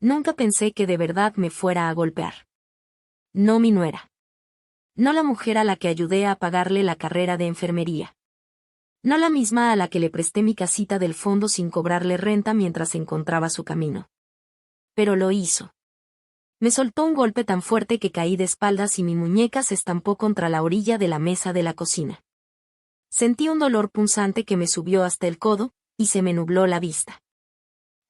Nunca pensé que de verdad me fuera a golpear. No mi nuera. No la mujer a la que ayudé a pagarle la carrera de enfermería. No la misma a la que le presté mi casita del fondo sin cobrarle renta mientras encontraba su camino. Pero lo hizo. Me soltó un golpe tan fuerte que caí de espaldas y mi muñeca se estampó contra la orilla de la mesa de la cocina. Sentí un dolor punzante que me subió hasta el codo, y se me nubló la vista.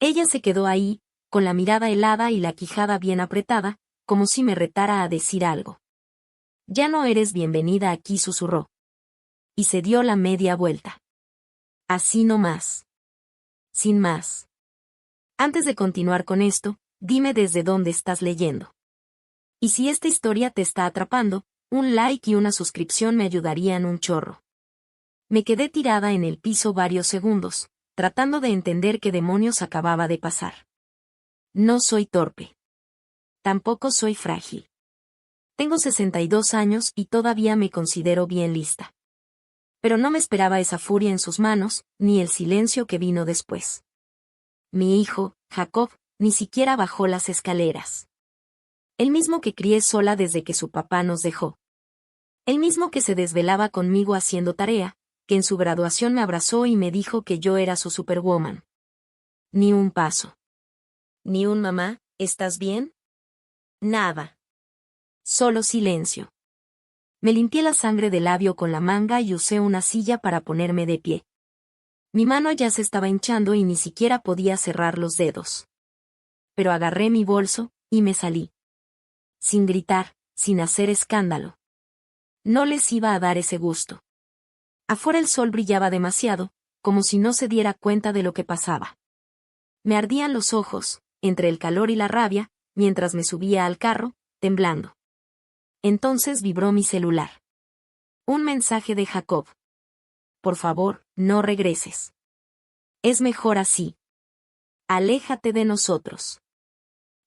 Ella se quedó ahí, con la mirada helada y la quijada bien apretada, como si me retara a decir algo. «Ya no eres bienvenida aquí», susurró. Y se dio la media vuelta. Así no más. Sin más. Antes de continuar con esto, dime desde dónde estás leyendo. Y si esta historia te está atrapando, un like y una suscripción me ayudarían un chorro. Me quedé tirada en el piso varios segundos, tratando de entender qué demonios acababa de pasar. No soy torpe. Tampoco soy frágil. Tengo 62 años y todavía me considero bien lista. Pero no me esperaba esa furia en sus manos, ni el silencio que vino después. Mi hijo, Jacob, ni siquiera bajó las escaleras. El mismo que crié sola desde que su papá nos dejó. El mismo que se desvelaba conmigo haciendo tarea, que en su graduación me abrazó y me dijo que yo era su superwoman. Ni un paso. Ni un «mamá, ¿estás bien?» Nada. Solo silencio. Me limpié la sangre del labio con la manga y usé una silla para ponerme de pie. Mi mano ya se estaba hinchando y ni siquiera podía cerrar los dedos. Pero agarré mi bolso, y me salí. Sin gritar, sin hacer escándalo. No les iba a dar ese gusto. Afuera el sol brillaba demasiado, como si no se diera cuenta de lo que pasaba. Me ardían los ojos, entre el calor y la rabia, mientras me subía al carro, temblando. Entonces vibró mi celular. Un mensaje de Jacob. «Por favor, no regreses. Es mejor así. Aléjate de nosotros».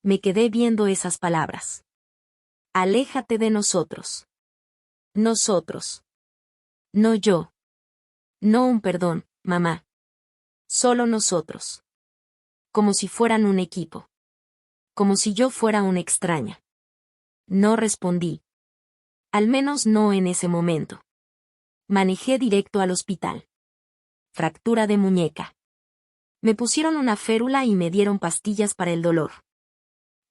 Me quedé viendo esas palabras. Aléjate de nosotros. Nosotros. No yo. No un perdón, mamá. Solo nosotros. Como si fueran un equipo. Como si yo fuera una extraña. No respondí. Al menos no en ese momento. Manejé directo al hospital. Fractura de muñeca. Me pusieron una férula y me dieron pastillas para el dolor.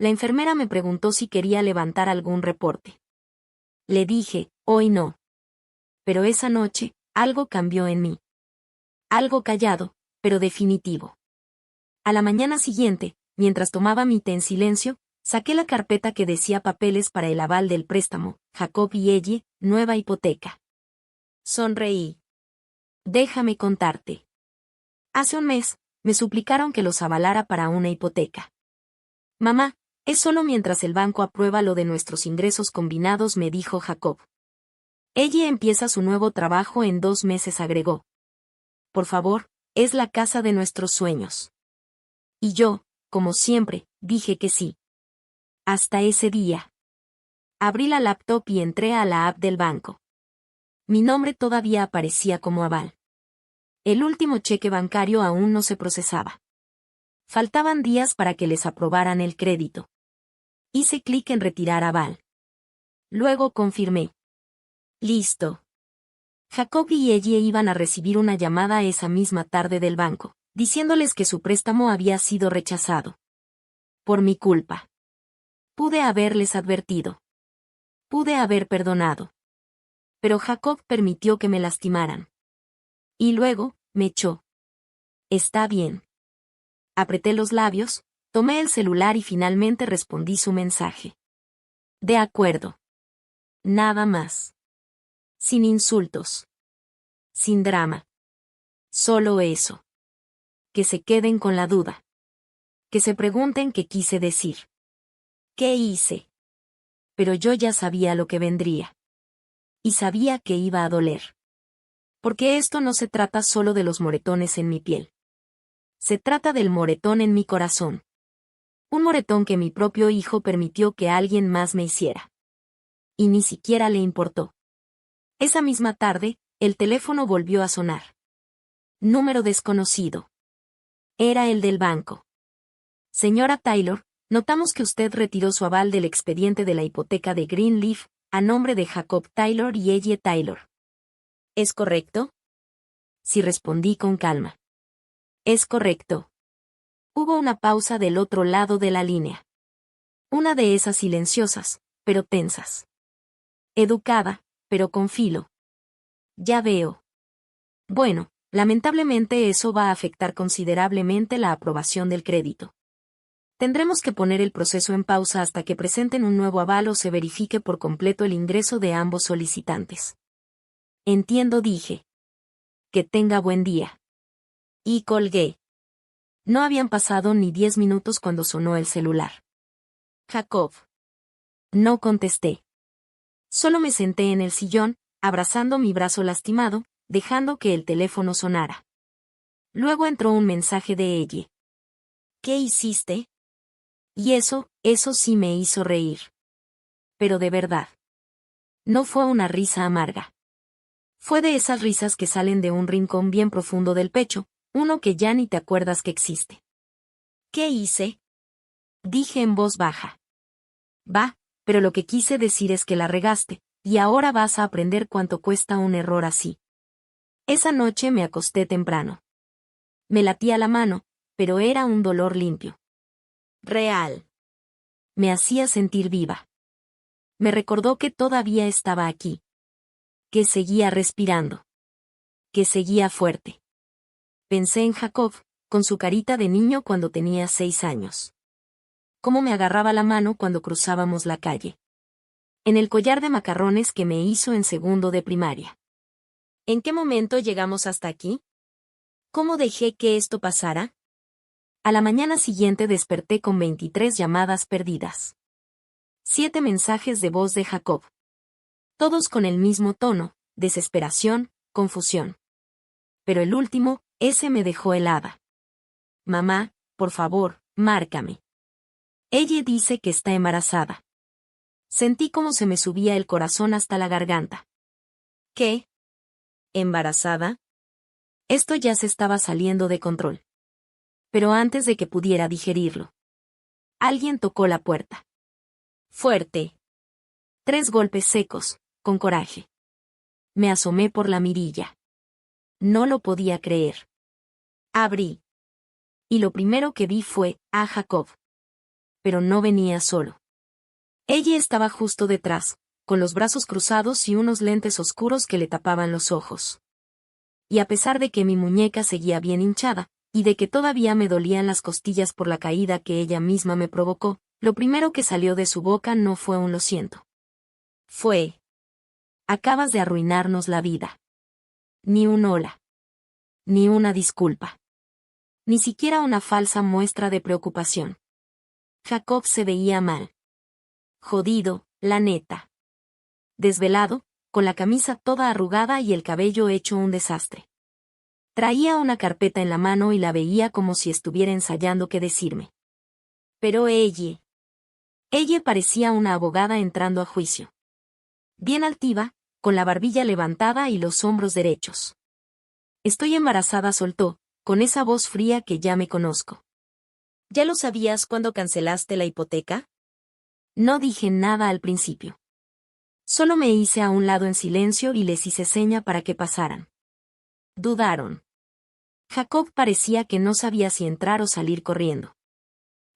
La enfermera me preguntó si quería levantar algún reporte. Le dije, hoy no. Pero esa noche, algo cambió en mí. Algo callado, pero definitivo. A la mañana siguiente, mientras tomaba mi té en silencio, saqué la carpeta que decía papeles para el aval del préstamo, Jacob y Ellie, nueva hipoteca. Sonreí. Déjame contarte. Hace un mes, me suplicaron que los avalara para una hipoteca. «Mamá, es solo mientras el banco aprueba lo de nuestros ingresos combinados», me dijo Jacob. «Ellie empieza su nuevo trabajo en 2 meses», agregó. «Por favor, es la casa de nuestros sueños». Y yo, como siempre, dije que sí. Hasta ese día. Abrí la laptop y entré a la app del banco. Mi nombre todavía aparecía como aval. El último cheque bancario aún no se procesaba. Faltaban días para que les aprobaran el crédito. Hice clic en retirar aval. Luego confirmé. Listo. Jacob y Ellie iban a recibir una llamada esa misma tarde del banco, diciéndoles que su préstamo había sido rechazado. Por mi culpa. Pude haberles advertido. Pude haber perdonado. Pero Jacob permitió que me lastimaran. Y luego, me echó. Está bien. Apreté los labios, tomé el celular y finalmente respondí su mensaje. De acuerdo. Nada más. Sin insultos. Sin drama. Solo eso. Que se queden con la duda. Que se pregunten qué quise decir. ¿Qué hice? Pero yo ya sabía lo que vendría. Y sabía que iba a doler. Porque esto no se trata solo de los moretones en mi piel. Se trata del moretón en mi corazón. Un moretón que mi propio hijo permitió que alguien más me hiciera. Y ni siquiera le importó. Esa misma tarde, el teléfono volvió a sonar. Número desconocido. Era el del banco. Señora Taylor, Notamos que usted retiró su aval del expediente de la hipoteca de Greenleaf, a nombre de Jacob Taylor y Ellie Taylor. ¿Es correcto? Sí, respondí con calma. Es correcto. Hubo una pausa del otro lado de la línea. Una de esas silenciosas, pero tensas. Educada, pero con filo. Ya veo. Bueno, lamentablemente eso va a afectar considerablemente la aprobación del crédito. Tendremos que poner el proceso en pausa hasta que presenten un nuevo aval o se verifique por completo el ingreso de ambos solicitantes. Entiendo, dije. Que tenga buen día. Y colgué. No habían pasado ni 10 minutos cuando sonó el celular. Jacob. No contesté. Solo me senté en el sillón, abrazando mi brazo lastimado, dejando que el teléfono sonara. Luego entró un mensaje de ella. ¿Qué hiciste? Y eso sí me hizo reír. Pero de verdad. No fue una risa amarga. Fue de esas risas que salen de un rincón bien profundo del pecho, uno que ya ni te acuerdas que existe. ¿Qué hice? Dije en voz baja. Va, pero lo que quise decir es que la regaste, y ahora vas a aprender cuánto cuesta un error así. Esa noche me acosté temprano. Me latía la mano, pero era un dolor limpio. Real. Me hacía sentir viva. Me recordó que todavía estaba aquí. Que seguía respirando. Que seguía fuerte. Pensé en Jacob, con su carita de niño cuando tenía 6 años. Cómo me agarraba la mano cuando cruzábamos la calle. En el collar de macarrones que me hizo en segundo de primaria. ¿En qué momento llegamos hasta aquí? ¿Cómo dejé que esto pasara? A la mañana siguiente desperté con 23 llamadas perdidas. 7 mensajes de voz de Jacob. Todos con el mismo tono, desesperación, confusión. Pero el último, ese me dejó helada. Mamá, por favor, márcame. Ella dice que está embarazada. Sentí como se me subía el corazón hasta la garganta. ¿Qué? ¿Embarazada? Esto ya se estaba saliendo de control. Pero antes de que pudiera digerirlo. Alguien tocó la puerta. Fuerte. 3 golpes secos, con coraje. Me asomé por la mirilla. No lo podía creer. Abrí. Y lo primero que vi fue a Jacob. Pero no venía solo. Ella estaba justo detrás, con los brazos cruzados y unos lentes oscuros que le tapaban los ojos. Y a pesar de que mi muñeca seguía bien hinchada, y de que todavía me dolían las costillas por la caída que ella misma me provocó, lo primero que salió de su boca no fue un lo siento. Fue: acabas de arruinarnos la vida. Ni un hola. Ni una disculpa. Ni siquiera una falsa muestra de preocupación. Jacob se veía mal. Jodido, la neta. Desvelado, con la camisa toda arrugada y el cabello hecho un desastre. Traía una carpeta en la mano y la veía como si estuviera ensayando qué decirme. Pero ella parecía una abogada entrando a juicio. Bien altiva, con la barbilla levantada y los hombros derechos. Estoy embarazada, soltó, con esa voz fría que ya me conozco. ¿Ya lo sabías cuando cancelaste la hipoteca? No dije nada al principio. Solo me hice a un lado en silencio y les hice seña para que pasaran. Dudaron. Jacob parecía que no sabía si entrar o salir corriendo.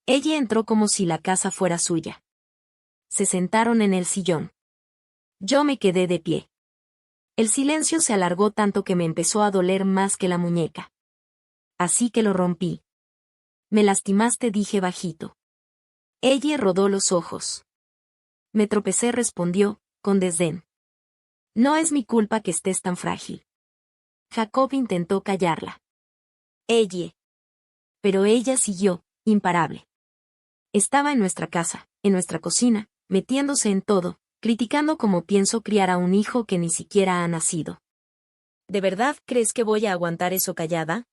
Ella entró como si la casa fuera suya. Se sentaron en el sillón. Yo me quedé de pie. El silencio se alargó tanto que me empezó a doler más que la muñeca. Así que lo rompí. Me lastimaste, dije bajito. Ella rodó los ojos. Me tropecé, respondió, con desdén. No es mi culpa que estés tan frágil. Jacob intentó callarla. Ella. Pero ella siguió, imparable. Estaba en nuestra casa, en nuestra cocina, metiéndose en todo, criticando cómo pienso criar a un hijo que ni siquiera ha nacido. ¿De verdad crees que voy a aguantar eso callada?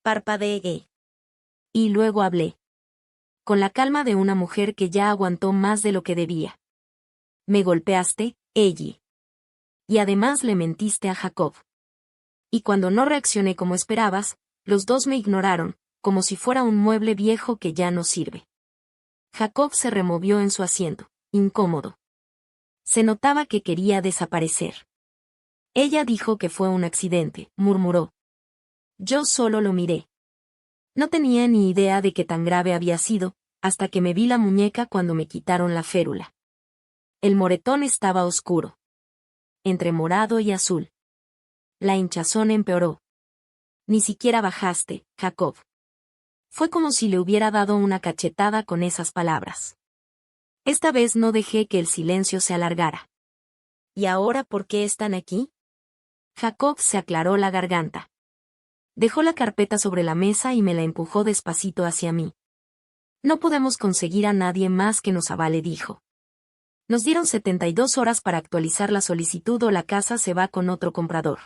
Parpadeé. Y luego hablé. Con la calma de una mujer que ya aguantó más de lo que debía. Me golpeaste, Ellie. Y además le mentiste a Jacob. Y cuando no reaccioné como esperabas, los dos me ignoraron, como si fuera un mueble viejo que ya no sirve. Jacob se removió en su asiento, incómodo. Se notaba que quería desaparecer. Ella dijo que fue un accidente, murmuró. Yo solo lo miré. No tenía ni idea de qué tan grave había sido, hasta que me vi la muñeca cuando me quitaron la férula. El moretón estaba oscuro, entre morado y azul. La hinchazón empeoró. Ni siquiera bajaste, Jacob. Fue como si le hubiera dado una cachetada con esas palabras. Esta vez no dejé que el silencio se alargara. ¿Y ahora por qué están aquí? Jacob se aclaró la garganta. Dejó la carpeta sobre la mesa y me la empujó despacito hacia mí. No podemos conseguir a nadie más que nos avale, dijo. Nos dieron 72 horas para actualizar la solicitud o la casa se va con otro comprador.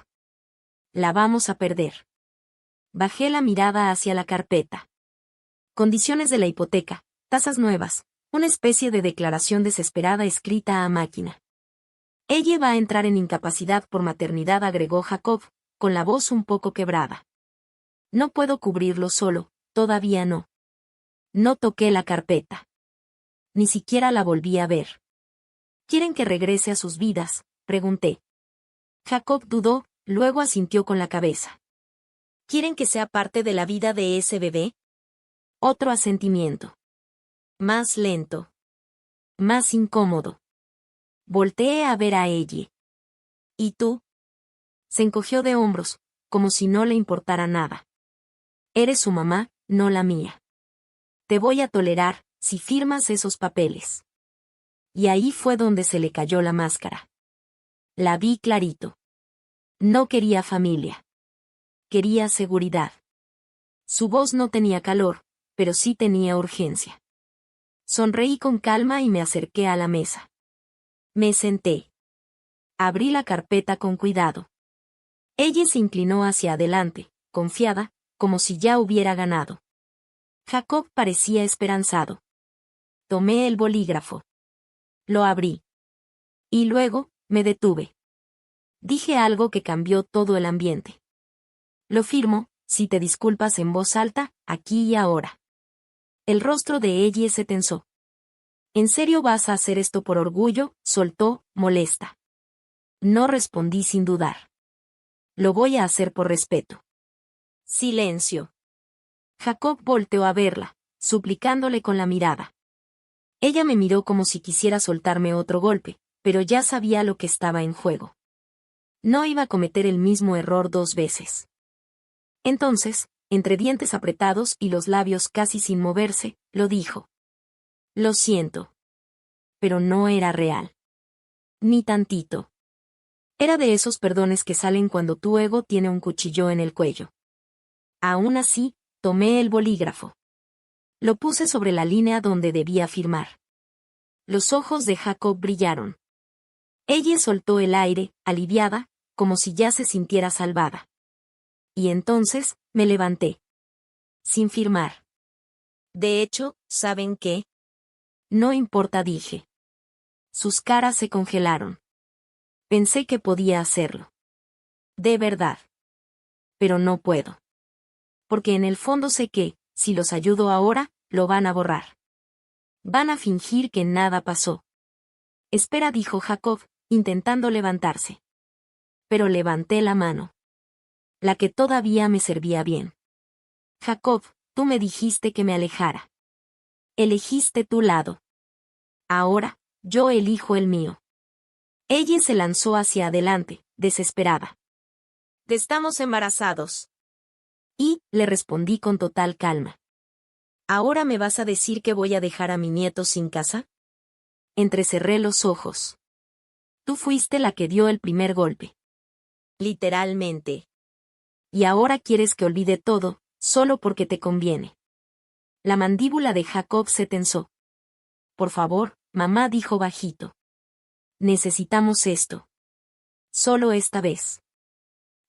La vamos a perder. Bajé la mirada hacia la carpeta. Condiciones de la hipoteca, tasas nuevas, una especie de declaración desesperada escrita a máquina. Ella va a entrar en incapacidad por maternidad, agregó Jacob, con la voz un poco quebrada. No puedo cubrirlo solo, todavía no. No toqué la carpeta. Ni siquiera la volví a ver. ¿Quieren que regrese a sus vidas?, pregunté. Jacob dudó, luego asintió con la cabeza. ¿Quieren que sea parte de la vida de ese bebé? Otro asentimiento. Más lento. Más incómodo. Volteé a ver a ella. ¿Y tú? Se encogió de hombros, como si no le importara nada. Eres su mamá, no la mía. Te voy a tolerar, si firmas esos papeles. Y ahí fue donde se le cayó la máscara. La vi clarito. No quería familia. Quería seguridad. Su voz no tenía calor, pero sí tenía urgencia. Sonreí con calma y me acerqué a la mesa. Me senté. Abrí la carpeta con cuidado. Ella se inclinó hacia adelante, confiada, como si ya hubiera ganado. Jacob parecía esperanzado. Tomé el bolígrafo. Lo abrí. Y luego, me detuve. Dije algo que cambió todo el ambiente. Lo firmo, si te disculpas en voz alta, aquí y ahora. El rostro de ella se tensó. ¿En serio vas a hacer esto por orgullo?, soltó, molesta. No respondí sin dudar. Lo voy a hacer por respeto. Silencio. Jacob volteó a verla, suplicándole con la mirada. Ella me miró como si quisiera soltarme otro golpe, pero ya sabía lo que estaba en juego. No iba a cometer el mismo error 2 veces. Entonces, entre dientes apretados y los labios casi sin moverse, lo dijo. Lo siento. Pero no era real. Ni tantito. Era de esos perdones que salen cuando tu ego tiene un cuchillo en el cuello. Aún así, tomé el bolígrafo. Lo puse sobre la línea donde debía firmar. Los ojos de Jacob brillaron. Ella soltó el aire, aliviada, como si ya se sintiera salvada. Y entonces, me levanté. Sin firmar. De hecho, ¿saben qué? No importa, dije. Sus caras se congelaron. Pensé que podía hacerlo. De verdad. Pero no puedo. Porque en el fondo sé que, si los ayudo ahora, lo van a borrar. Van a fingir que nada pasó. Espera, dijo Jacob, intentando levantarse. Pero levanté la mano. La que todavía me servía bien. Jacob, tú me dijiste que me alejara. Elegiste tu lado. Ahora, yo elijo el mío. Ella se lanzó hacia adelante, desesperada. Estamos embarazados. Y, le respondí con total calma. ¿Ahora me vas a decir que voy a dejar a mi nieto sin casa? Entrecerré los ojos. Tú fuiste la que dio el primer golpe. Literalmente. Y ahora quieres que olvide todo, solo porque te conviene. La mandíbula de Jacob se tensó. Por favor, mamá, dijo bajito. Necesitamos esto. Solo esta vez.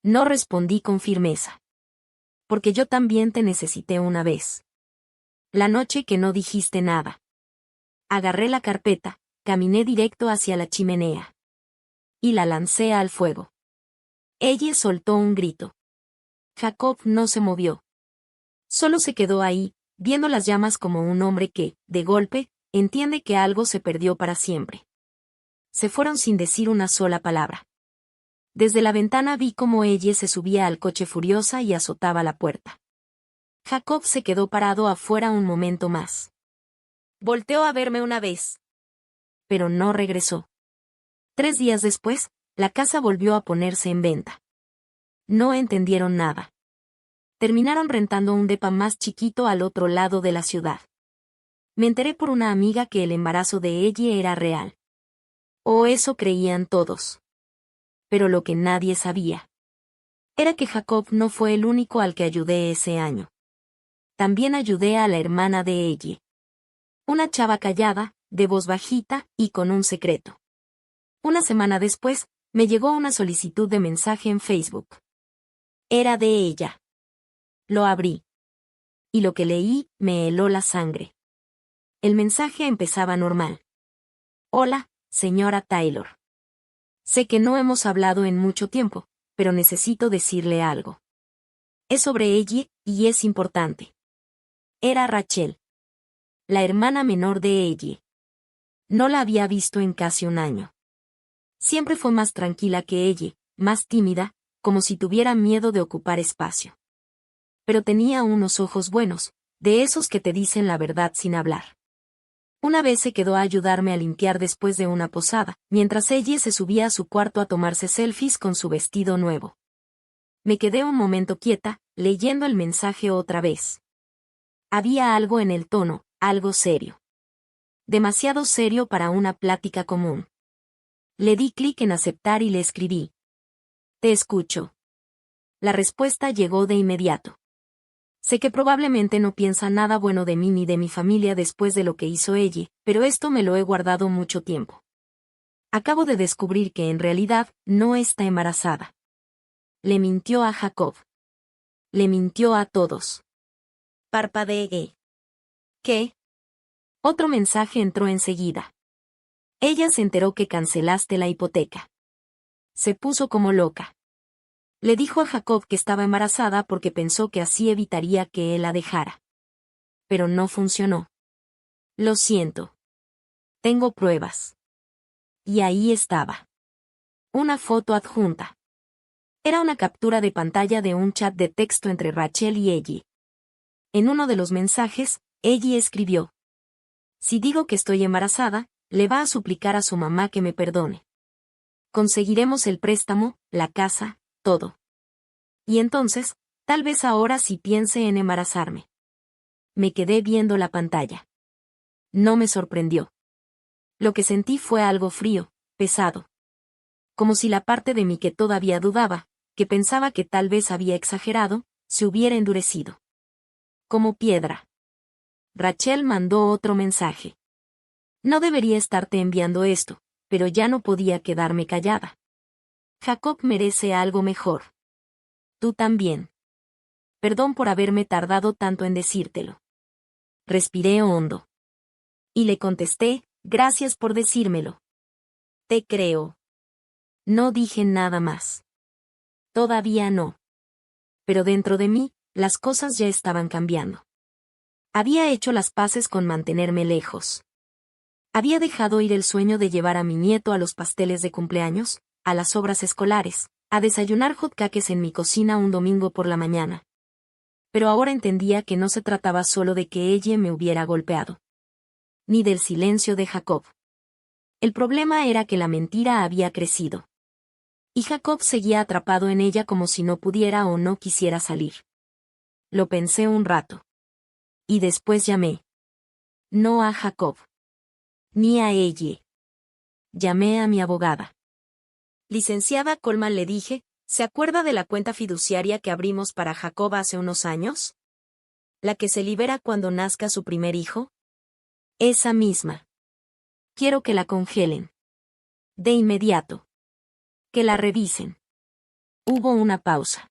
No respondí con firmeza. Porque yo también te necesité una vez. La noche que no dijiste nada. Agarré la carpeta, caminé directo hacia la chimenea. Y la lancé al fuego. Ella soltó un grito. Jacob no se movió. Solo se quedó ahí, viendo las llamas como un hombre que, de golpe, entiende que algo se perdió para siempre. Se fueron sin decir una sola palabra. Desde la ventana vi cómo ella se subía al coche furiosa y azotaba la puerta. Jacob se quedó parado afuera un momento más. Volteó a verme una vez. Pero no regresó. 3 días después, la casa volvió a ponerse en venta. No entendieron nada. Terminaron rentando un depa más chiquito al otro lado de la ciudad. Me enteré por una amiga que el embarazo de ella era real. O eso creían todos. Pero lo que nadie sabía era que Jacob no fue el único al que ayudé ese año. También ayudé a la hermana de ella. Una chava callada, de voz bajita y con un secreto. Una semana después, me llegó una solicitud de mensaje en Facebook. Era de ella. Lo abrí. Y lo que leí me heló la sangre. El mensaje empezaba normal. Hola, señora Taylor. Sé que no hemos hablado en mucho tiempo, pero necesito decirle algo. Es sobre ella, y es importante. Era Rachel. La hermana menor de ella. No la había visto en casi un año. Siempre fue más tranquila que ella, más tímida, como si tuviera miedo de ocupar espacio. Pero tenía unos ojos buenos, de esos que te dicen la verdad sin hablar. Una vez se quedó a ayudarme a limpiar después de una posada, mientras ella se subía a su cuarto a tomarse selfies con su vestido nuevo. Me quedé un momento quieta, leyendo el mensaje otra vez. Había algo en el tono, algo serio. Demasiado serio para una plática común. Le di clic en aceptar y le escribí. Te escucho. La respuesta llegó de inmediato. Sé que probablemente no piensa nada bueno de mí ni de mi familia después de lo que hizo ella, pero esto me lo he guardado mucho tiempo. Acabo de descubrir que en realidad no está embarazada. Le mintió a Jacob. Le mintió a todos. Parpadeé. ¿Qué? Otro mensaje entró enseguida. Ella se enteró que cancelaste la hipoteca. Se puso como loca. Le dijo a Jacob que estaba embarazada porque pensó que así evitaría que él la dejara. Pero no funcionó. Lo siento. Tengo pruebas. Y ahí estaba. Una foto adjunta. Era una captura de pantalla de un chat de texto entre Rachel y Ellie. En uno de los mensajes, Ellie escribió: si digo que estoy embarazada, le va a suplicar a su mamá que me perdone. Conseguiremos el préstamo, la casa, todo. Y entonces, tal vez ahora sí piense en embarazarme. Me quedé viendo la pantalla. No me sorprendió. Lo que sentí fue algo frío, pesado. Como si la parte de mí que todavía dudaba, que pensaba que tal vez había exagerado, se hubiera endurecido. Como piedra. Rachel mandó otro mensaje. No debería estarte enviando esto, pero ya no podía quedarme callada. Jacob merece algo mejor. Tú también. Perdón por haberme tardado tanto en decírtelo. Respiré hondo. Y le contesté, gracias por decírmelo. Te creo. No dije nada más. Todavía no. Pero dentro de mí, las cosas ya estaban cambiando. Había hecho las paces con mantenerme lejos. Había dejado ir el sueño de llevar a mi nieto a los pasteles de cumpleaños, a las obras escolares, a desayunar hotcakes en mi cocina un domingo por la mañana. Pero ahora entendía que no se trataba solo de que ella me hubiera golpeado. Ni del silencio de Jacob. El problema era que la mentira había crecido. Y Jacob seguía atrapado en ella como si no pudiera o no quisiera salir. Lo pensé un rato. Y después llamé. No a Jacob. Ni a ella. Llamé a mi abogada. Licenciada Coleman, le dije, ¿se acuerda de la cuenta fiduciaria que abrimos para Jacob hace unos años? ¿La que se libera cuando nazca su primer hijo? Esa misma. Quiero que la congelen. De inmediato. Que la revisen. Hubo una pausa.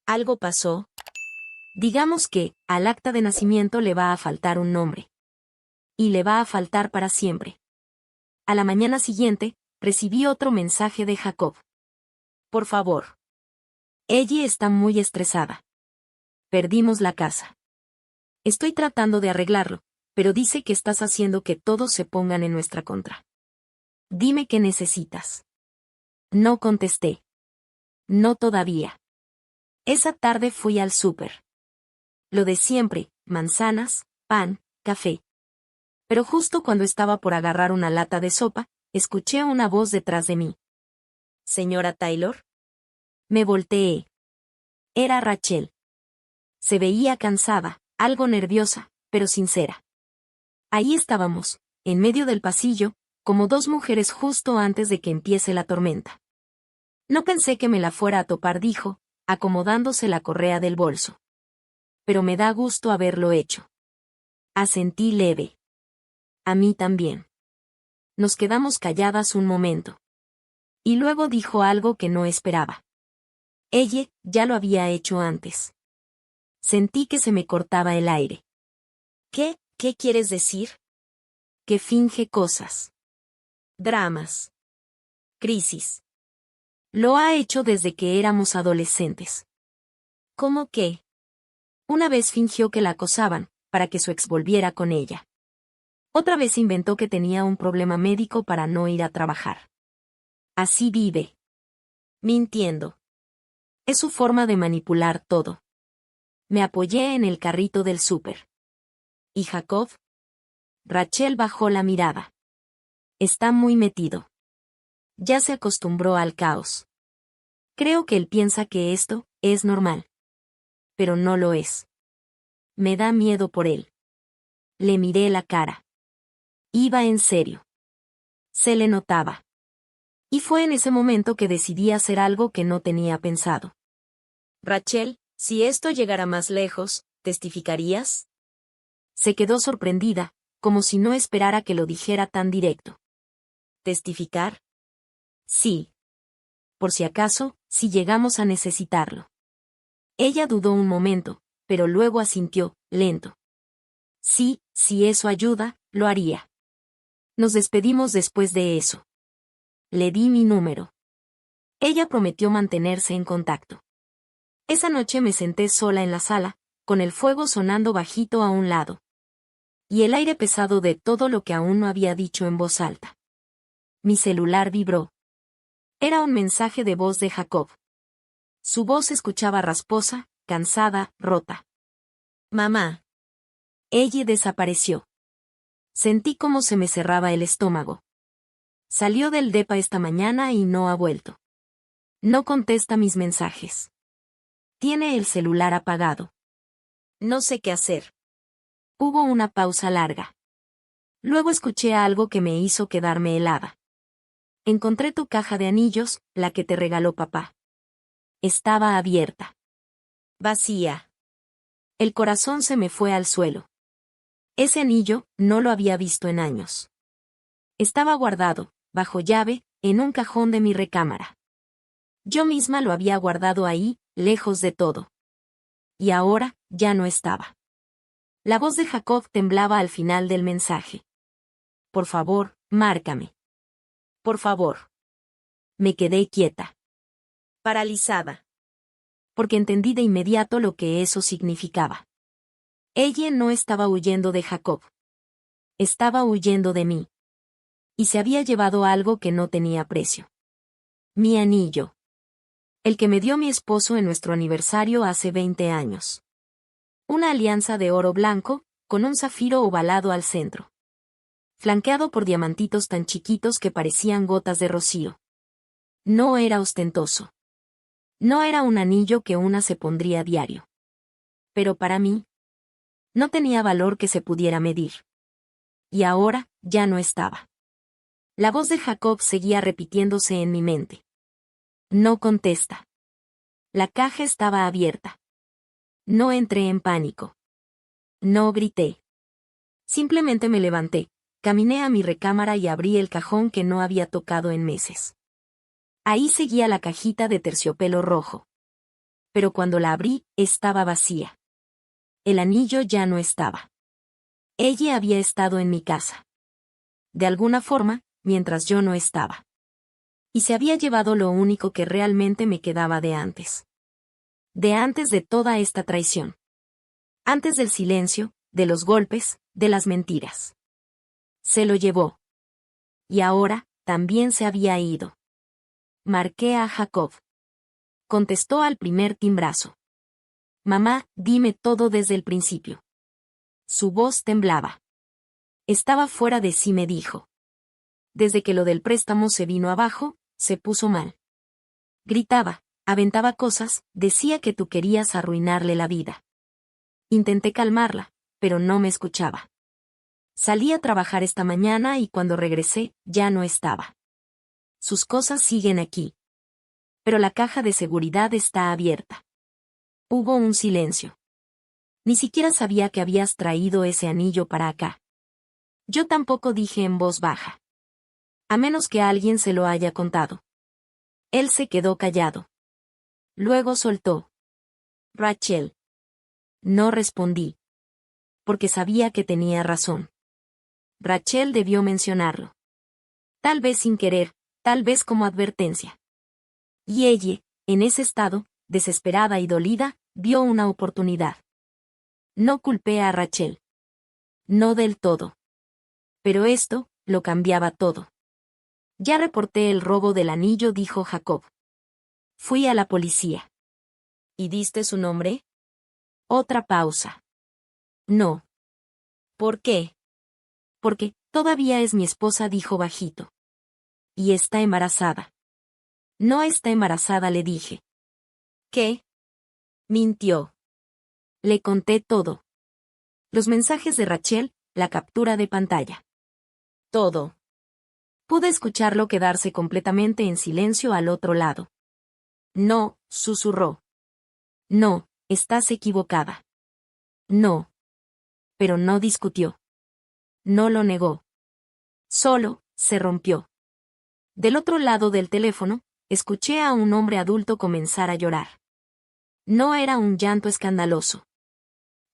¿Algo pasó? Digamos que, al acta de nacimiento le va a faltar un nombre. Y le va a faltar para siempre. A la mañana siguiente, recibí otro mensaje de Jacob. Por favor. Ella está muy estresada. Perdimos la casa. Estoy tratando de arreglarlo, pero dice que estás haciendo que todos se pongan en nuestra contra. Dime qué necesitas. No contesté. No todavía. Esa tarde fui al súper. Lo de siempre, manzanas, pan, café. Pero justo cuando estaba por agarrar una lata de sopa, escuché una voz detrás de mí. ¿Señora Taylor? Me volteé. Era Rachel. Se veía cansada, algo nerviosa, pero sincera. Ahí estábamos, en medio del pasillo, como dos mujeres justo antes de que empiece la tormenta. No pensé que me la fuera a topar, dijo, acomodándose la correa del bolso. Pero me da gusto haberlo hecho. Asentí leve. A mí también. Nos quedamos calladas un momento. Y luego dijo algo que no esperaba. Ella ya lo había hecho antes. Sentí que se me cortaba el aire. ¿Qué quieres decir? Que finge cosas. Dramas. Crisis. Lo ha hecho desde que éramos adolescentes. ¿Cómo qué? Una vez fingió que la acosaban, para que su ex volviera con ella. Otra vez inventó que tenía un problema médico para no ir a trabajar. Así vive. Mintiendo. Es su forma de manipular todo. Me apoyé en el carrito del súper. ¿Y Jacob? Rachel bajó la mirada. Está muy metido. Ya se acostumbró al caos. Creo que él piensa que esto es normal. Pero no lo es. Me da miedo por él. Le miré la cara. Iba en serio. Se le notaba. Y fue en ese momento que decidí hacer algo que no tenía pensado. Rachel, si esto llegara más lejos, ¿testificarías? Se quedó sorprendida, como si no esperara que lo dijera tan directo. ¿Testificar? Sí. Por si acaso, si llegamos a necesitarlo. Ella dudó un momento, pero luego asintió, lento. Sí, si eso ayuda, lo haría. Nos despedimos después de eso. Le di mi número. Ella prometió mantenerse en contacto. Esa noche me senté sola en la sala, con el fuego sonando bajito a un lado. Y el aire pesado de todo lo que aún no había dicho en voz alta. Mi celular vibró. Era un mensaje de voz de Jacob. Su voz se escuchaba rasposa, cansada, rota. Mamá. Ella desapareció. Sentí cómo se me cerraba el estómago. Salió del depa esta mañana y no ha vuelto. No contesta mis mensajes. Tiene el celular apagado. No sé qué hacer. Hubo una pausa larga. Luego escuché algo que me hizo quedarme helada. Encontré tu caja de anillos, la que te regaló papá. Estaba abierta. Vacía. El corazón se me fue al suelo. Ese anillo no lo había visto en años. Estaba guardado, bajo llave, en un cajón de mi recámara. Yo misma lo había guardado ahí, lejos de todo. Y ahora, ya no estaba. La voz de Jacob temblaba al final del mensaje. Por favor, márcame. Por favor. Me quedé quieta. Paralizada. Porque entendí de inmediato lo que eso significaba. Ella no estaba huyendo de Jacob. Estaba huyendo de mí. Y se había llevado algo que no tenía precio. Mi anillo. El que me dio mi esposo en nuestro aniversario hace 20 años. Una alianza de oro blanco, con un zafiro ovalado al centro. Flanqueado por diamantitos tan chiquitos que parecían gotas de rocío. No era ostentoso. No era un anillo que una se pondría a diario. Pero para mí, no tenía valor que se pudiera medir. Y ahora, ya no estaba. La voz de Jacob seguía repitiéndose en mi mente. No contesta. La caja estaba abierta. No entré en pánico. No grité. Simplemente me levanté, caminé a mi recámara y abrí el cajón que no había tocado en meses. Ahí seguía la cajita de terciopelo rojo. Pero cuando la abrí, estaba vacía. El anillo ya no estaba. Ella había estado en mi casa. De alguna forma, mientras yo no estaba. Y se había llevado lo único que realmente me quedaba de antes. De antes de toda esta traición. Antes del silencio, de los golpes, de las mentiras. Se lo llevó. Y ahora, también se había ido. Marqué a Jacob. Contestó al primer timbrazo. Mamá, dime todo desde el principio. Su voz temblaba. Estaba fuera de sí, me dijo. Desde que lo del préstamo se vino abajo, se puso mal. Gritaba, aventaba cosas, decía que tú querías arruinarle la vida. Intenté calmarla, pero no me escuchaba. Salí a trabajar esta mañana y cuando regresé, ya no estaba. Sus cosas siguen aquí. Pero la caja de seguridad está abierta. Hubo un silencio. Ni siquiera sabía que habías traído ese anillo para acá. Yo tampoco, dije en voz baja. A menos que alguien se lo haya contado. Él se quedó callado. Luego soltó. Rachel. No respondí. Porque sabía que tenía razón. Rachel debió mencionarlo. Tal vez sin querer, tal vez como advertencia. Y ella, en ese estado, desesperada y dolida, vio una oportunidad. No culpé a Rachel. No del todo. Pero esto, lo cambiaba todo. Ya reporté el robo del anillo, dijo Jacob. Fui a la policía. ¿Y diste su nombre? Otra pausa. No. ¿Por qué? Porque, todavía es mi esposa, dijo bajito. Y está embarazada. No está embarazada, le dije. ¿Qué? Mintió. Le conté todo. Los mensajes de Rachel, la captura de pantalla. Todo. Pude escucharlo quedarse completamente en silencio al otro lado. No, susurró. No, estás equivocada. No. Pero no discutió. No lo negó. Solo, se rompió. Del otro lado del teléfono, escuché a un hombre adulto comenzar a llorar. No era un llanto escandaloso.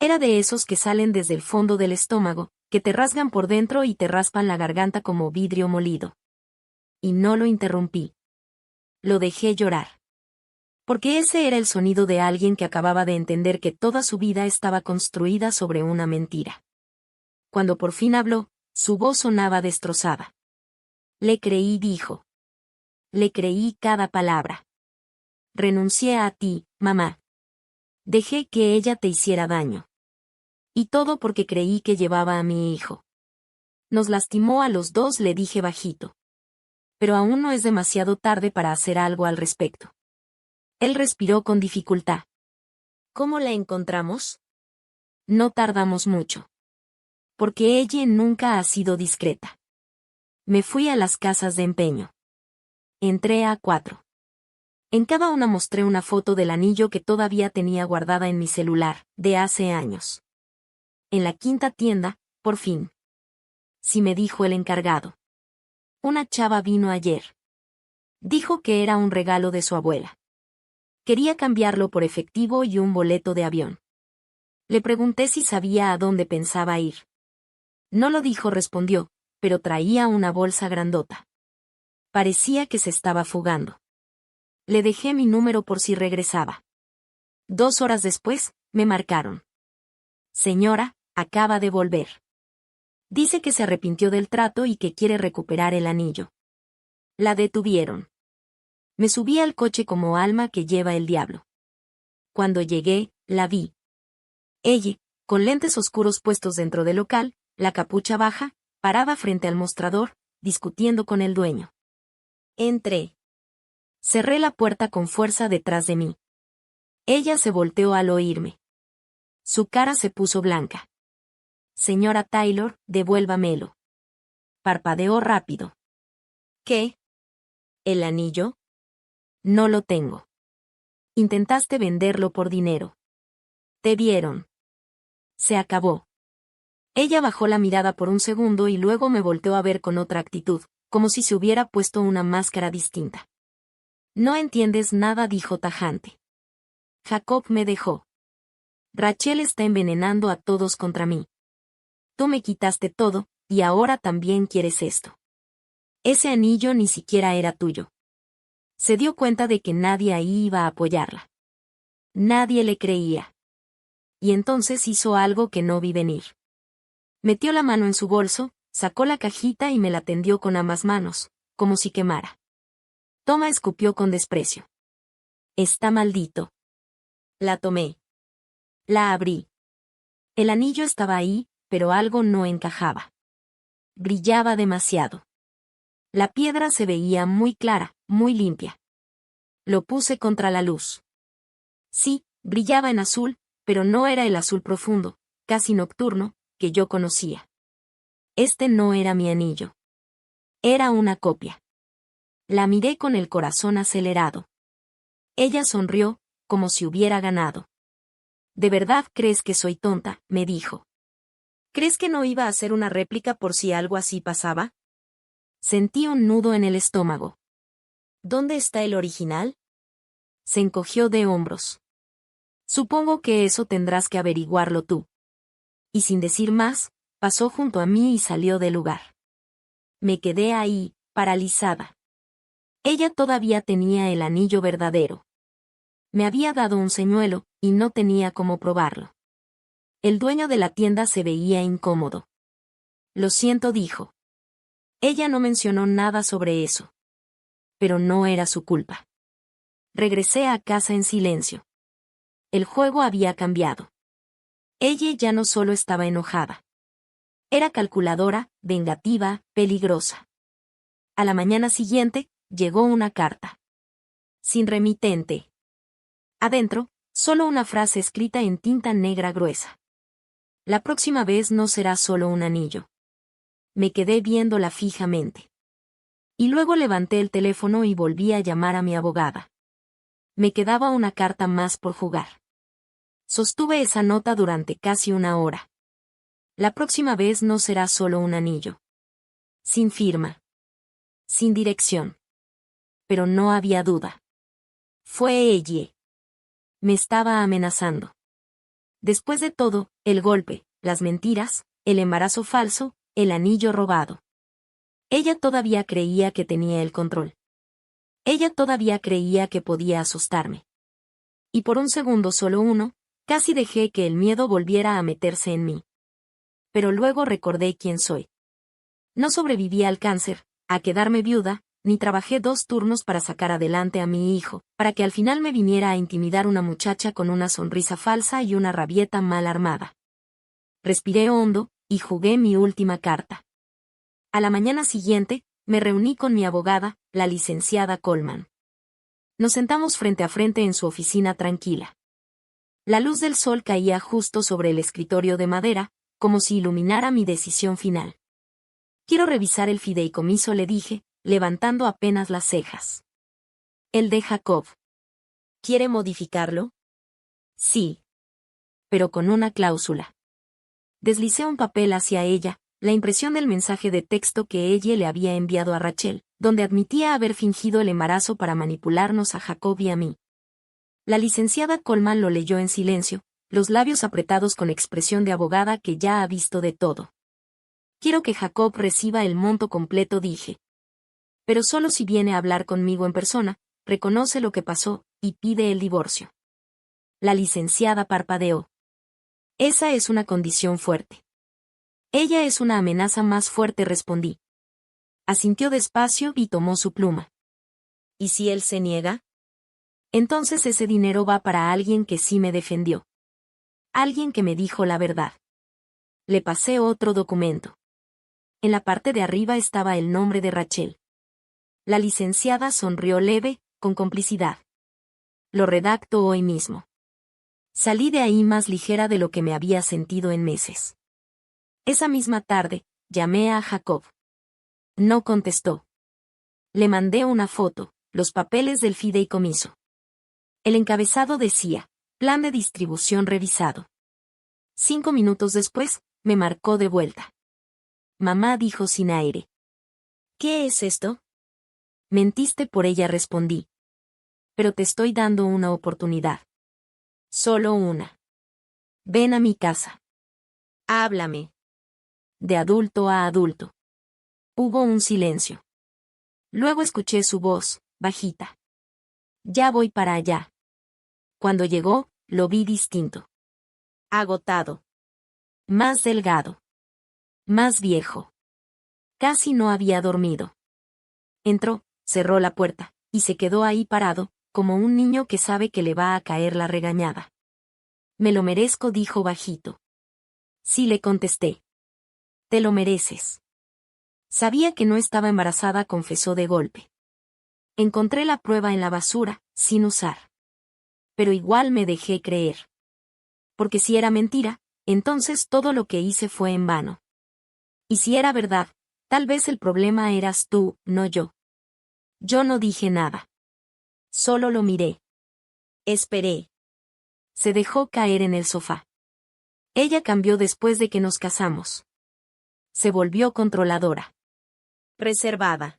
Era de esos que salen desde el fondo del estómago, que te rasgan por dentro y te raspan la garganta como vidrio molido. Y no lo interrumpí. Lo dejé llorar. Porque ese era el sonido de alguien que acababa de entender que toda su vida estaba construida sobre una mentira. Cuando por fin habló, su voz sonaba destrozada. Le creí, dijo. Le creí cada palabra. Renuncié a ti, mamá. Dejé que ella te hiciera daño. Y todo porque creí que llevaba a mi hijo. Nos lastimó a los dos, le dije bajito. Pero aún no es demasiado tarde para hacer algo al respecto. Él respiró con dificultad. ¿Cómo la encontramos? No tardamos mucho. Porque ella nunca ha sido discreta. Me fui a las casas de empeño. Entré a 4. En cada una mostré una foto del anillo que todavía tenía guardada en mi celular, de hace años. En la quinta tienda, por fin. Sí, me dijo el encargado. Una chava vino ayer. Dijo que era un regalo de su abuela. Quería cambiarlo por efectivo y un boleto de avión. Le pregunté si sabía a dónde pensaba ir. No lo dijo, respondió, pero traía una bolsa grandota. Parecía que se estaba fugando. Le dejé mi número por si regresaba. 2 horas después, me marcaron. Señora, acaba de volver. Dice que se arrepintió del trato y que quiere recuperar el anillo. La detuvieron. Me subí al coche como alma que lleva el diablo. Cuando llegué, la vi. Ella, con lentes oscuros puestos dentro del local, la capucha baja, parada frente al mostrador, discutiendo con el dueño. Entré. Cerré la puerta con fuerza detrás de mí. Ella se volteó al oírme. Su cara se puso blanca. Señora Taylor, devuélvamelo. Parpadeó rápido. ¿Qué? ¿El anillo? No lo tengo. Intentaste venderlo por dinero. Te vieron. Se acabó. Ella bajó la mirada por un segundo y luego me volteó a ver con otra actitud, como si se hubiera puesto una máscara distinta. No entiendes nada, dijo tajante. Jacob me dejó. Rachel está envenenando a todos contra mí. Tú me quitaste todo, y ahora también quieres esto. Ese anillo ni siquiera era tuyo. Se dio cuenta de que nadie ahí iba a apoyarla. Nadie le creía. y entonces hizo algo que no vi venir. Metió la mano en su bolso, sacó la cajita y me la tendió con ambas manos, como si quemara. Toma, escupió con desprecio. Está maldito. La tomé. La abrí. El anillo estaba ahí, pero algo no encajaba. Brillaba demasiado. La piedra se veía muy clara, muy limpia. Lo puse contra la luz. Sí, brillaba en azul, pero no era el azul profundo, casi nocturno, que yo conocía. Este no era mi anillo. Era una copia. La miré con el corazón acelerado. Ella sonrió, como si hubiera ganado. ¿De verdad crees que soy tonta?, me dijo. ¿Crees que no iba a hacer una réplica por si algo así pasaba? Sentí un nudo en el estómago. ¿Dónde está el original? Se encogió de hombros. Supongo que eso tendrás que averiguarlo tú. Y sin decir más, pasó junto a mí y salió del lugar. Me quedé ahí, paralizada. Ella todavía tenía el anillo verdadero. Me había dado un señuelo, y no tenía cómo probarlo. El dueño de la tienda se veía incómodo. Lo siento, dijo. Ella no mencionó nada sobre eso. Pero no era su culpa. Regresé a casa en silencio. El juego había cambiado. Ella ya no solo estaba enojada. Era calculadora, vengativa, peligrosa. A la mañana siguiente, llegó una carta. Sin remitente. Adentro, solo una frase escrita en tinta negra gruesa. La próxima vez no será solo un anillo. Me quedé viéndola fijamente. Y luego levanté el teléfono y volví a llamar a mi abogada. Me quedaba una carta más por jugar. Sostuve esa nota durante casi una hora. La próxima vez no será solo un anillo. Sin firma. Sin dirección. Pero no había duda. Fue ella. Me estaba amenazando. Después de todo, el golpe, las mentiras, el embarazo falso, el anillo robado. Ella todavía creía que tenía el control. Ella todavía creía que podía asustarme. Y por un segundo, solo uno, casi dejé que el miedo volviera a meterse en mí. Pero luego recordé quién soy. No sobreviví al cáncer, a quedarme viuda, ni trabajé 2 turnos para sacar adelante a mi hijo, para que al final me viniera a intimidar una muchacha con una sonrisa falsa y una rabieta mal armada. Respiré hondo, y jugué mi última carta. A la mañana siguiente, me reuní con mi abogada, la licenciada Coleman. Nos sentamos frente a frente en su oficina tranquila. La luz del sol caía justo sobre el escritorio de madera, como si iluminara mi decisión final. Quiero revisar el fideicomiso, le dije, levantando apenas las cejas. El de Jacob. ¿Quiere modificarlo? Sí. Pero con una cláusula. Deslicé un papel hacia ella, la impresión del mensaje de texto que ella le había enviado a Rachel, donde admitía haber fingido el embarazo para manipularnos a Jacob y a mí. La licenciada Coleman lo leyó en silencio, los labios apretados con expresión de abogada que ya ha visto de todo. Quiero que Jacob reciba el monto completo, dije. Pero solo si viene a hablar conmigo en persona, reconoce lo que pasó, y pide el divorcio. La licenciada parpadeó. Esa es una condición fuerte. Ella es una amenaza más fuerte, respondí. Asintió despacio y tomó su pluma. ¿Y si él se niega? Entonces ese dinero va para alguien que sí me defendió. Alguien que me dijo la verdad. Le pasé otro documento. En la parte de arriba estaba el nombre de Rachel. La licenciada sonrió leve, con complicidad. Lo redacto hoy mismo. Salí de ahí más ligera de lo que me había sentido en meses. Esa misma tarde, llamé a Jacob. No contestó. Le mandé una foto, los papeles del fideicomiso. El encabezado decía, plan de distribución revisado. 5 minutos después, me marcó de vuelta. Mamá, dijo sin aire. ¿Qué es esto? Mentiste por ella, respondí. Pero te estoy dando una oportunidad. Solo una. Ven a mi casa. Háblame. De adulto a adulto. Hubo un silencio. Luego escuché su voz, bajita. Ya voy para allá. Cuando llegó, lo vi distinto. Agotado. Más delgado. Más viejo. Casi no había dormido. Entró, cerró la puerta, y se quedó ahí parado, como un niño que sabe que le va a caer la regañada. Me lo merezco, dijo bajito. Sí, le contesté. Te lo mereces. Sabía que no estaba embarazada, confesó de golpe. Encontré la prueba en la basura, sin usar. Pero igual me dejé creer. Porque si era mentira, entonces todo lo que hice fue en vano. Y si era verdad, tal vez el problema eras tú, no yo. Yo no dije nada. Solo lo miré. Esperé. Se dejó caer en el sofá. Ella cambió después de que nos casamos. Se volvió controladora. Reservada.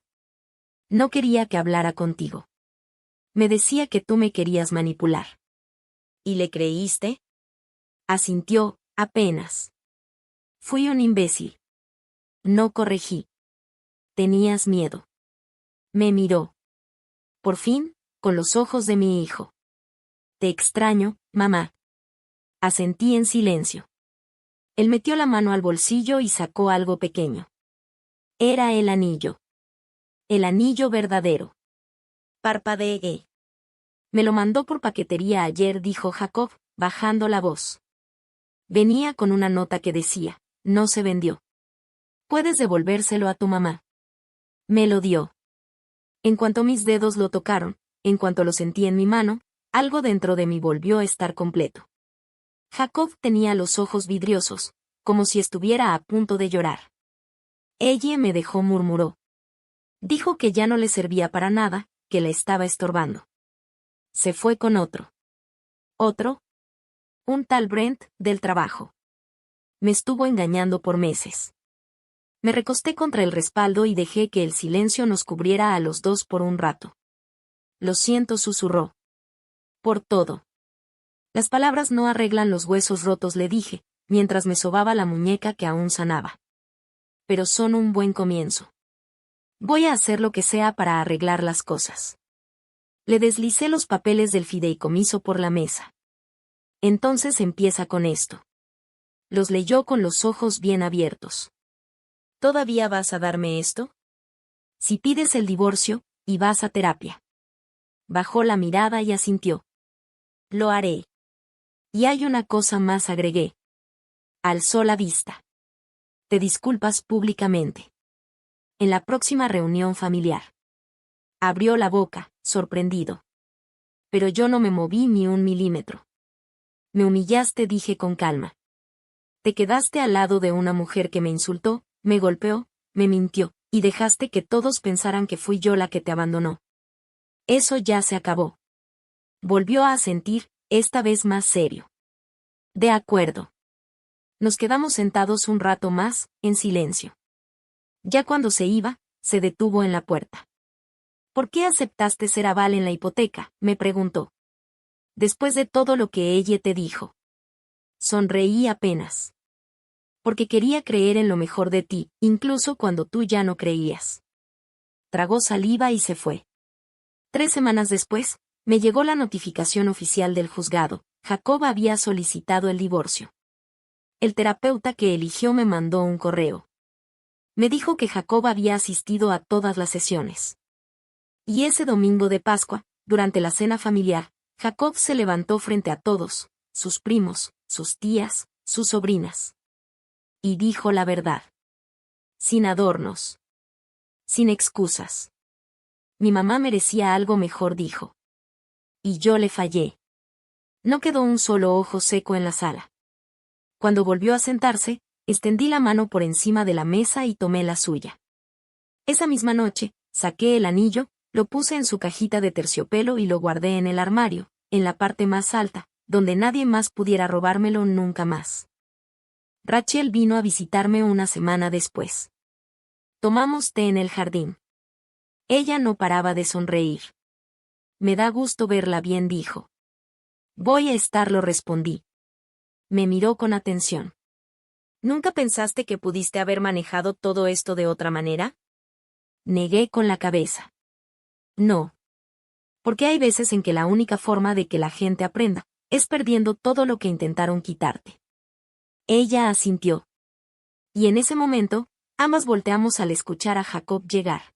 No quería que hablara contigo. Me decía que tú me querías manipular. ¿Y le creíste? Asintió, apenas. Fui un imbécil. No corregí. Tenías miedo. Me miró. Por fin, con los ojos de mi hijo. Te extraño, mamá. Asentí en silencio. Él metió la mano al bolsillo y sacó algo pequeño. Era el anillo. El anillo verdadero. Parpadeé. Me lo mandó por paquetería ayer, dijo Jacob, bajando la voz. Venía con una nota que decía, no se vendió. Puedes devolvérselo a tu mamá. Me lo dio. En cuanto mis dedos lo tocaron, en cuanto lo sentí en mi mano, algo dentro de mí volvió a estar completo. Jacob tenía los ojos vidriosos, como si estuviera a punto de llorar. Ella me dejó, murmuró. Dijo que ya no le servía para nada, que la estaba estorbando. Se fue con otro. ¿Otro? Un tal Brent, del trabajo. Me estuvo engañando por meses. Me recosté contra el respaldo y dejé que el silencio nos cubriera a los dos por un rato. Lo siento, susurró. Por todo. Las palabras no arreglan los huesos rotos, le dije, mientras me sobaba la muñeca que aún sanaba. Pero son un buen comienzo. Voy a hacer lo que sea para arreglar las cosas. Le deslicé los papeles del fideicomiso por la mesa. Entonces empieza con esto. Los leyó con los ojos bien abiertos. ¿Todavía vas a darme esto? Si pides el divorcio, y vas a terapia. Bajó la mirada y asintió. Lo haré. Y hay una cosa más, agregué. Alzó la vista. Te disculpas públicamente. En la próxima reunión familiar. Abrió la boca, sorprendido. Pero yo no me moví ni un milímetro. Me humillaste, dije con calma. Te quedaste al lado de una mujer que me insultó, me golpeó, me mintió, y dejaste que todos pensaran que fui yo la que te abandonó. Eso ya se acabó. Volvió a asentir, esta vez más serio. De acuerdo. Nos quedamos sentados un rato más, en silencio. Ya cuando se iba, se detuvo en la puerta. ¿Por qué aceptaste ser aval en la hipoteca?, me preguntó. Después de todo lo que ella te dijo. Sonreí apenas. Porque quería creer en lo mejor de ti, incluso cuando tú ya no creías. Tragó saliva y se fue. 3 semanas después, me llegó la notificación oficial del juzgado. Jacob había solicitado el divorcio. El terapeuta que eligió me mandó un correo. Me dijo que Jacob había asistido a todas las sesiones. Y ese domingo de Pascua, durante la cena familiar, Jacob se levantó frente a todos, sus primos, sus tías, sus sobrinas. Y dijo la verdad. Sin adornos. Sin excusas. Mi mamá merecía algo mejor, dijo. Y yo le fallé. No quedó un solo ojo seco en la sala. Cuando volvió a sentarse, extendí la mano por encima de la mesa y tomé la suya. Esa misma noche, saqué el anillo, lo puse en su cajita de terciopelo y lo guardé en el armario, en la parte más alta, donde nadie más pudiera robármelo nunca más. Rachel vino a visitarme una semana después. Tomamos té en el jardín. Ella no paraba de sonreír. Me da gusto verla bien, dijo. Voy a estarlo, respondí. Me miró con atención. ¿Nunca pensaste que pudiste haber manejado todo esto de otra manera? Negué con la cabeza. No. Porque hay veces en que la única forma de que la gente aprenda es perdiendo todo lo que intentaron quitarte. Ella asintió. Y en ese momento, ambas volteamos al escuchar a Jacob llegar.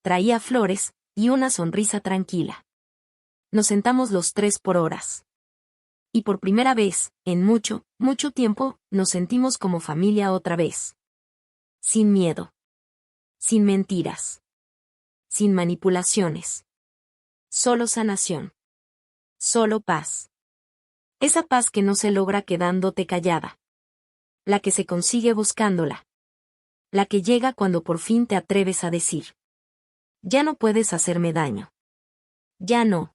Traía flores, y una sonrisa tranquila. Nos sentamos los tres por horas. Y por primera vez, en mucho, mucho tiempo, nos sentimos como familia otra vez. Sin miedo. Sin mentiras. Sin manipulaciones. Solo sanación. Solo paz. Esa paz que no se logra quedándote callada. La que se consigue buscándola. La que llega cuando por fin te atreves a decir. Ya no puedes hacerme daño. Ya no.